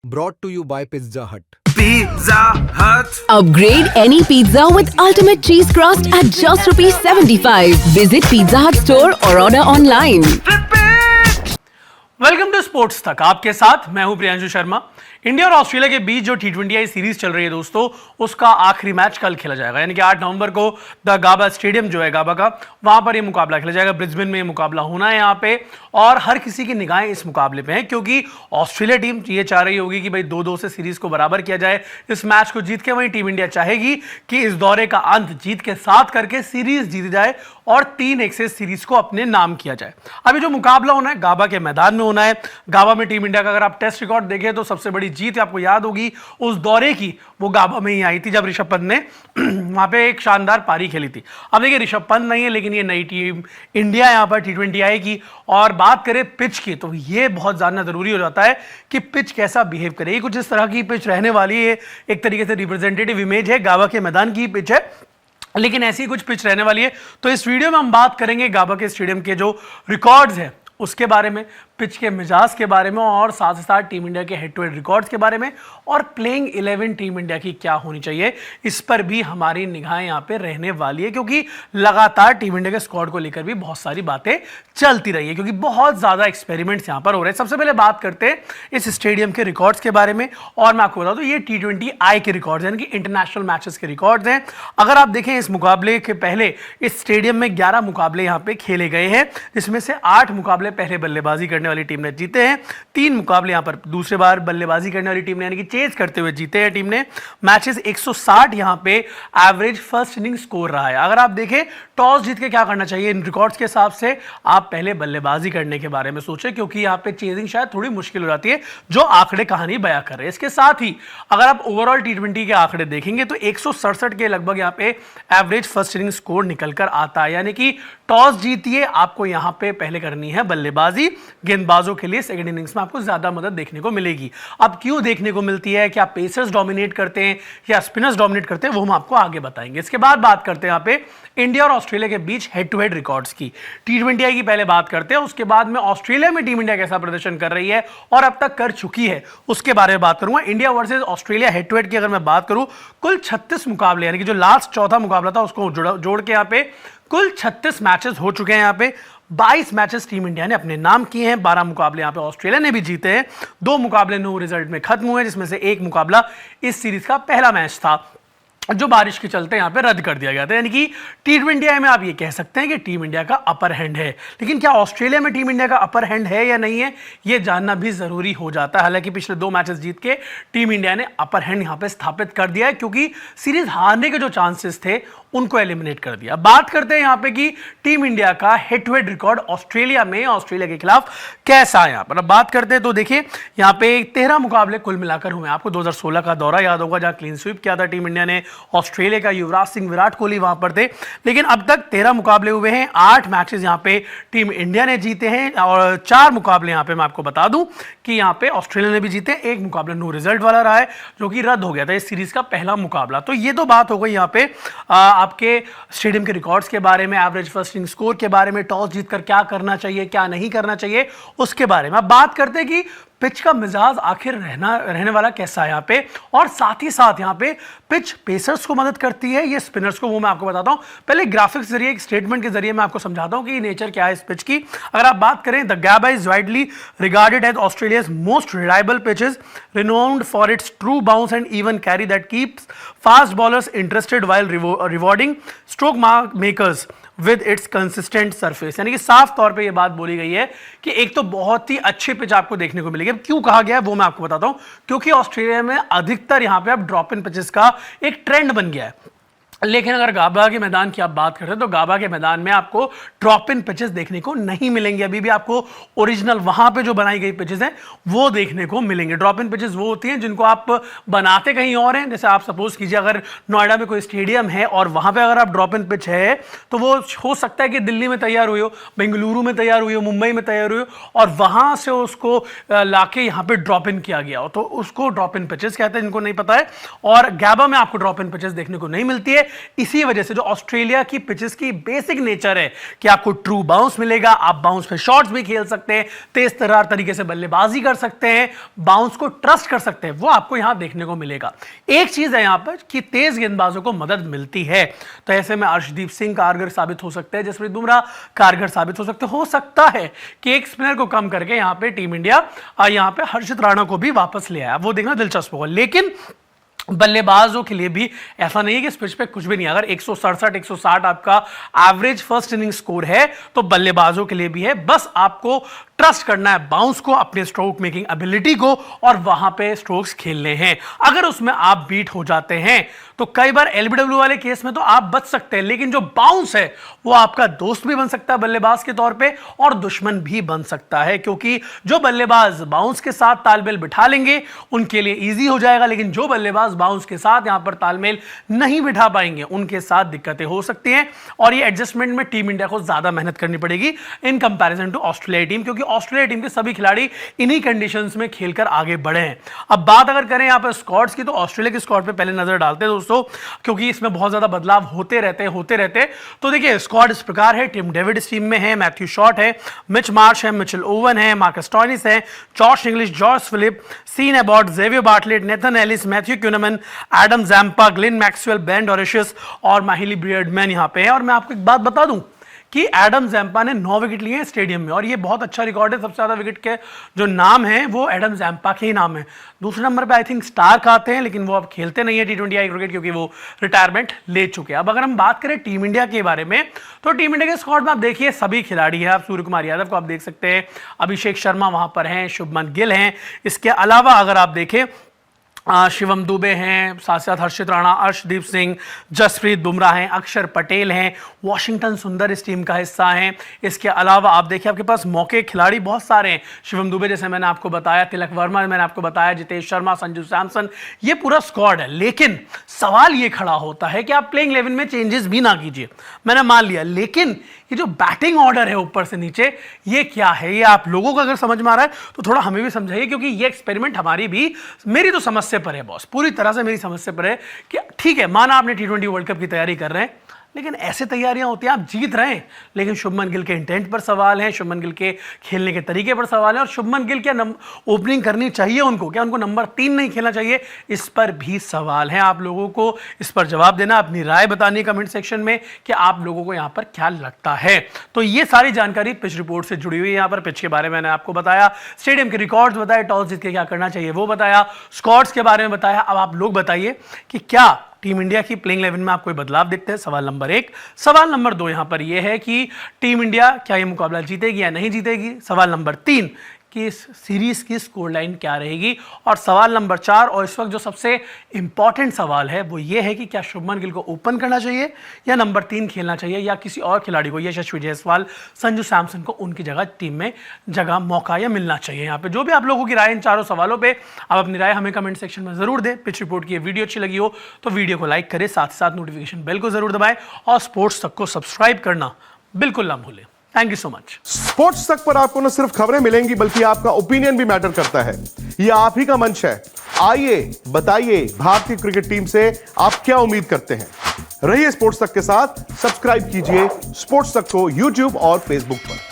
Brought to you by Pizza Hut. Pizza Hut. Upgrade any pizza with ultimate cheese crust at just rupees 75. Visit Pizza Hut store or order online. Welcome to sports Tak, आपके साथ मैं हूं Priyanshu Sharma. India और Australia के बीच जो T20 series चल रही है दोस्तों, उसका आखिरी मैच कल खेला जाएगा, यानी कि 8 नवंबर को द गाबा स्टेडियम जो है गाबा का, वहां पर ये मुकाबला खेला जाएगा। ब्रिस्बेन में ये मुकाबला होना है यहाँ पे, और हर किसी की निगाहें इस मुकाबले पे हैं, क्योंकि ऑस्ट्रेलिया टीम ये चाह रही होगी कि भाई 2-2 से सीरीज को बराबर किया जाए, इस मैच को जीत के। वहीं टीम इंडिया चाहेगी कि इस दौरे का अंत जीत के साथ करके सीरीज जीती जाए और 3-1 से सीरीज को अपने नाम किया जाए। अभी जो मुकाबला होना है गाबा के मैदान में होना है। गाबा में टीम इंडिया का अगर आप टेस्ट रिकॉर्ड देखें तो सबसे बड़ी जीत आपको याद होगी उस दौरे की, वो गाबा में ही आई थी जब ऋषभ पंत ने वहां पे एक शानदार पारी खेली थी। अब देखिए ऋषभ पंत नहीं है, लेकिन ये नई टीम इंडिया यहां पर T20 आएगी। और बात करें पिच की, तो ये बहुत जानना जरूरी हो जाता है कि पिच कैसा बिहेव करेगी। कुछ इस तरह की पिच रहने वाली है, एक तरीके से रिप्रेजेंटेटिव इमेज है, गाबा के मैदान की पिच है, लेकिन ऐसी कुछ पिच रहने वाली है। तो इस वीडियो में हम बात करेंगे गाबा के स्टेडियम के जो रिकॉर्ड्स हैं उसके बारे में, पिच के मिजाज के बारे में, और साथ ही साथ टीम इंडिया के हेड टू हेड रिकॉर्ड्स के बारे में, और प्लेइंग 11 टीम इंडिया की क्या होनी चाहिए, इस पर भी हमारी निगाहें यहाँ पे रहने वाली है। क्योंकि लगातार टीम इंडिया के स्क्वाड को लेकर भी बहुत सारी बातें चलती रही है, क्योंकि बहुत ज्यादा एक्सपेरिमेंट्स यहाँ पर हो रहे हैं। सबसे पहले बात करते हैं इस स्टेडियम के रिकॉर्ड्स के बारे में, और मैं आपको बता दूं ये T20I के रिकॉर्ड्स यानी कि इंटरनेशनल मैचेस के रिकॉर्ड्स हैं। अगर आप देखें इस मुकाबले के पहले इस स्टेडियम में 11 मुकाबले यहाँ पे खेले गए हैं, जिसमें से 8 मुकाबले पहले बल्लेबाजी करने वाली टीम ने जीते हैं, 3 मुकाबले यहां पर दूसरे बार बल्लेबाजी करने वाली टीम ने यानी कि चेज करते हुए जीते हैं टीम ने। मैचेस 160 यहां पे एवरेज फर्स्ट इनिंग स्कोर रहा है। अगर आप देखें टॉस जीत के क्या करना चाहिए इन रिकॉर्ड्स के हिसाब से, आप पहले बल्लेबाजी करने के बारे में सोचें, क्योंकि यहां पे चेजिंग शायद थोड़ी मुश्किल हो जाती है, जो आंकड़े कहानी बयां कर रहे हैं। इसके साथ ही अगर आप ओवरऑल T20 के आंकड़े देखेंगे तो 167 के लगभग यहां पे एवरेज फर्स्ट इनिंग स्कोर निकल कर आता है, यानी कि टॉस जीतिए, आपको यहां पे पहले करनी है बल्लेबाजी। गेंदबाजों के लिए सेकंड इनिंग्स में आपको ज्यादा मदद देखने को मिलेगी। अब क्यों देखने को मिलती है, क्या पेसर्स डोमिनेट करते हैं या स्पिनर्स डोमिनेट करते हैं, वो हम आपको आगे बताएंगे। इसके बाद बात करते हैं यहाँ पे इंडिया और ऑस्ट्रेलिया के बीच हेड टू हेड रिकॉर्ड्स की। T20 की पहले बात करते हैं, उसके बाद में ऑस्ट्रेलिया में टीम इंडिया कैसा प्रदर्शन कर रही है और अब तक कर चुकी है, उसके बारे में बात करूंगा। India versus Australia head to head की अगर मैं बात करूं, कुल 36 मुकाबले, यानी कि जो लास्ट चौथा मुकाबला था उसको जोड़ के यहाँ पे कुल 36 मैचेस हो चुके हैं। यहाँ पे 22 मैचेस टीम इंडिया ने अपने नाम किए हैं, 12 मुकाबले यहाँ पे ऑस्ट्रेलिया ने भी जीते हैं, 2 मुकाबले नो रिजल्ट में खत्म हुए, जिसमें से एक मुकाबला इस सीरीज का पहला मैच था जो बारिश के चलते यहाँ पे रद्द कर दिया गया था। यानी कि T20 में आप ये कह सकते हैं कि टीम इंडिया का अपर हैंड है। लेकिन क्या ऑस्ट्रेलिया में टीम इंडिया का अपर हैंड है या नहीं है, ये जानना भी जरूरी हो जाता है। हालांकि पिछले 2 मैचेस जीत के टीम इंडिया ने अपर हैंड यहाँ पे स्थापित कर दिया है, क्योंकि सीरीज हारने के जो चांसेस थे उनको एलिमिनेट कर दिया। बात करते हैं यहाँ पे कि टीम इंडिया का head to head record Australia में, ऑस्ट्रेलिया के खिलाफ कैसा है। यहाँ पर अब बात करते हैं तो देखिए यहाँ पे 13 मुकाबले कुल मिलाकर हुए। आपको 2016 का दौरा याद होगा जहां क्लीन स्वीप किया था टीम इंडिया ने, ऑस्ट्रेलिया का युवराज सिंह, विराट कोहली वहां पर थे। लेकिन अब तक 13 मुकाबले हुए हैं, 8 मैचेस यहाँ पे टीम इंडिया ने जीते हैं, और 4 मुकाबले यहाँ पे मैं आपको बता दूं कि यहाँ पे ऑस्ट्रेलिया ने भी जीते। एक मुकाबला नो रिजल्ट वाला रहा है जो कि रद्द हो गया था, इस सीरीज का पहला मुकाबला। तो ये तो बात हो गई यहाँ पे आपके स्टेडियम के रिकॉर्ड्स के बारे में, एवरेज फर्स्ट इनिंग स्कोर के बारे में, टॉस जीतकर क्या करना चाहिए क्या नहीं करना चाहिए उसके बारे में। अब बात करते हैं कि पिच का मिजाज आखिर रहने वाला कैसा है यहाँ पे, और साथ ही साथ यहाँ पे पिच पेसर्स को मदद करती है, ये स्पिनर्स को, वो मैं आपको बताता हूं। पहले ग्राफिक्स के जरिए, एक स्टेटमेंट के जरिए मैं आपको समझाता हूं कि नेचर क्या है इस पिच की। अगर आप बात करें, the Gabba is widely regarded as Australia's most reliable pitches, renowned for its true bounce and even carry that keeps fast bowlers interested while rewarding stroke makers with its consistent surface। यानी कि साफ तौर पे ये बात बोली गई है कि एक तो बहुत ही अच्छी पिच आपको देखने को मिलेगी। क्यों कहा गया है वो मैं आपको बताता हूं, क्योंकि ऑस्ट्रेलिया में अधिकतर यहां पे अब ड्रॉप इन पिचेस का एक ट्रेंड बन गया है। लेकिन अगर गाबा के मैदान की आप बात करते हैं तो गाबा के मैदान में आपको ड्रॉप इन पिचेस देखने को नहीं मिलेंगे। अभी भी आपको ओरिजिनल वहां पे जो बनाई गई पिचेस हैं वो देखने को मिलेंगे। ड्रॉप इन पिचेस वो होती हैं जिनको आप बनाते कहीं और हैं, जैसे आप सपोज कीजिए अगर नोएडा में कोई स्टेडियम है और वहां पे अगर आप ड्रॉप इन पिच है तो वो हो सकता है कि दिल्ली में तैयार हुई हो, बेंगलुरु में तैयार हुई हो, मुंबई में तैयार हुई हो, और वहां से उसको लाके यहाँ पे ड्रॉप इन किया गया हो, तो उसको ड्रॉप इन पिचेस कहते हैं, जिनको नहीं पता है। और गाबा में आपको ड्रॉप इन पिचेस देखने को नहीं मिलती है। इसी वजह से जो ऑस्ट्रेलिया की पिचेस की बेसिक नेचर है कि आपको ट्रू बाउंस मिलेगा, आप बाउंस पे शॉट्स भी खेल सकते हैं, तेज तर्रार तरीके से बल्लेबाजी कर सकते हैं, बाउंस को ट्रस्ट कर सकते हैं, वो आपको यहां देखने को मिलेगा। एक चीज है यहां पर कि तेज गेंदबाजों को मदद मिलती है, तो ऐसे में अर्शदीप सिंह कारगर साबित हो सकते हैं, जसप्रीत बुमराह कारगर साबित हो सकता है कि एक स्पिनर को कम करके यहां पे टीम इंडिया यहां पे हर्षित राणा को भी वापस ले आया, वो देखना दिलचस्प होगा। लेकिन बल्लेबाजों के लिए भी ऐसा नहीं है कि इस पिच पे कुछ भी नहीं, अगर 167 160 आपका एवरेज फर्स्ट इनिंग स्कोर है तो बल्लेबाजों के लिए भी है, बस आपको ट्रस्ट करना है बाउंस को, अपने स्ट्रोक मेकिंग एबिलिटी को, और वहां पे स्ट्रोक्स खेलने हैं। अगर उसमें आप बीट हो जाते हैं तो कई बार एलबीडब्ल्यू वाले केस में तो आप बच सकते हैं, लेकिन जो बाउंस है वो आपका दोस्त भी बन सकता है बल्लेबाज के तौर पे और दुश्मन भी बन सकता है, क्योंकि जो बल्लेबाज बाउंस के साथ तालमेल बिठा लेंगे उनके लिए इजी हो जाएगा, लेकिन जो बल्लेबाज बाउंस के साथ यहां पर तालमेल नहीं बिठा पाएंगे उनके साथ दिक्कतें हो सकती हैं, और ये एडजस्टमेंट में टीम इंडिया को ज्यादा मेहनत करनी पड़ेगी in comparison to Australia team, क्योंकि ऑस्ट्रेलिया टीम के सभी खिलाड़ी इन्हीं कंडीशंस में खेलकर आगे बढ़े हैं। अब बात अगर करें यहां पर स्क्वाड्स की, तो ऑस्ट्रेलिया के स्क्वाड पे पहले नजर डालते हैं दोस्तों, क्योंकि इसमें बहुत ज्यादा बदलाव होते रहते। तो देखिए स्क्वाड इस प्रकार है, टिम डेविड इस टीम में है, मैथ्यू शॉट है, मिच मार्श है, मिचेल ओवन है, मार्कस स्टोइनिस है, Josh Inglis, George Philip, Sean Abbott, Xavier Bartlett, Nathan Ellis, Matthew Kuhnemann, Adam Zampa, Glenn Maxwell, Ben Dwarshuis और माहिली ब्रियर्डमैन यहां पे है। और मैं आपको एक बात बता दूं कि एडम जैम्पा ने 9 विकेट लिए हैं स्टेडियम में, और ये बहुत अच्छा रिकॉर्ड है। सबसे ज्यादा विकेट के जो नाम है वो एडम जैम्पा के ही नाम है। दूसरे नंबर पे आई थिंक स्टार्क आते हैं, लेकिन वो अब खेलते नहीं है T20I क्रिकेट, क्योंकि वो रिटायरमेंट ले चुके हैं। अब अगर हम बात करें टीम इंडिया के बारे में, तो टीम इंडिया के स्क्वाड में आप देखिए सभी खिलाड़ी हैं। आप सूर्य कुमार यादव को आप देख सकते हैं, अभिषेक शर्मा वहां पर हैं, शुभमन गिल हैं। इसके अलावा अगर आप देखें शिवम दुबे हैं, साथ हर्षित राणा, अर्शदीप सिंह, जसप्रीत बुमराह हैं, अक्षर पटेल हैं, वॉशिंगटन सुंदर इस टीम का हिस्सा हैं। इसके अलावा आप देखिए आपके पास मौके खिलाड़ी बहुत सारे हैं, शिवम दुबे जैसे मैंने आपको बताया, तिलक वर्मा मैंने आपको बताया, जितेश शर्मा, संजू सैमसन, ये पूरा स्क्वाड है। लेकिन सवाल ये खड़ा होता है कि आप प्लेइंग 11 में चेंजेस भी ना कीजिए, मैंने मान लिया, लेकिन ये जो बैटिंग ऑर्डर है ऊपर से नीचे, ये क्या है, ये आप लोगों को अगर समझ में आ रहा है तो थोड़ा हमें भी समझाइए, क्योंकि ये एक्सपेरिमेंट मेरी तो समस्या पर है बॉस, पूरी तरह से मेरी समस्या पर है कि ठीक है, माना आपने T20 वर्ल्ड कप की तैयारी कर रहे हैं, लेकिन ऐसे तैयारियां होती हैं, आप जीत रहे हैं, लेकिन शुभमन गिल के इंटेंट पर सवाल है, शुभमन गिल के खेलने के तरीके पर सवाल है, और शुभमन गिल क्या ओपनिंग करनी चाहिए उनको, क्या उनको नंबर 3 नहीं खेलना चाहिए, इस पर भी सवाल है। आप लोगों को इस पर जवाब देना, अपनी राय बतानी कमेंट सेक्शन में कि आप लोगों को यहाँ पर क्या लगता है। तो ये सारी जानकारी पिच रिपोर्ट से जुड़ी हुई है। यहाँ पर पिच के बारे में मैंने आपको बताया, स्टेडियम के रिकॉर्ड्स बताए, टॉस जीत के क्या करना चाहिए वो बताया, स्क्वाड्स के बारे में बताया। अब आप लोग बताइए कि क्या टीम इंडिया की प्लेइंग 11 में आप कोई बदलाव देखते हैं, सवाल नंबर 1। सवाल नंबर 2 यहां पर यह है कि टीम इंडिया क्या ये मुकाबला जीतेगी या नहीं जीतेगी। सवाल नंबर 3 कि इस सीरीज की स्कोर लाइन क्या रहेगी। और सवाल नंबर 4 और इस वक्त जो सबसे इंपॉर्टेंट सवाल है वो ये है कि क्या शुभमन गिल को ओपन करना चाहिए या नंबर 3 खेलना चाहिए, या किसी और खिलाड़ी को, यशस्वी जायसवाल, संजू सैमसन को उनकी जगह टीम में मौका या मिलना चाहिए। यहाँ पे जो भी आप लोगों की राय इन चारों सवालों पे, आप अपनी राय हमें कमेंट सेक्शन में जरूर दें। पिच रिपोर्ट की वीडियो अच्छी लगी हो तो वीडियो को लाइक करें, साथ ही साथ नोटिफिकेशन बेल को जरूर दबाएं और स्पोर्ट्स तक को सब्सक्राइब करना बिल्कुल ना भूलें। Thank you so much. Sports तक पर आपको न सिर्फ खबरें मिलेंगी बल्कि आपका ओपिनियन भी मैटर करता है। यह आप ही का मंच है। आइए बताइए भारतीय क्रिकेट टीम से आप क्या उम्मीद करते हैं। रहिए स्पोर्ट्स तक के साथ, सब्सक्राइब कीजिए स्पोर्ट्स तक को यूट्यूब और फेसबुक पर।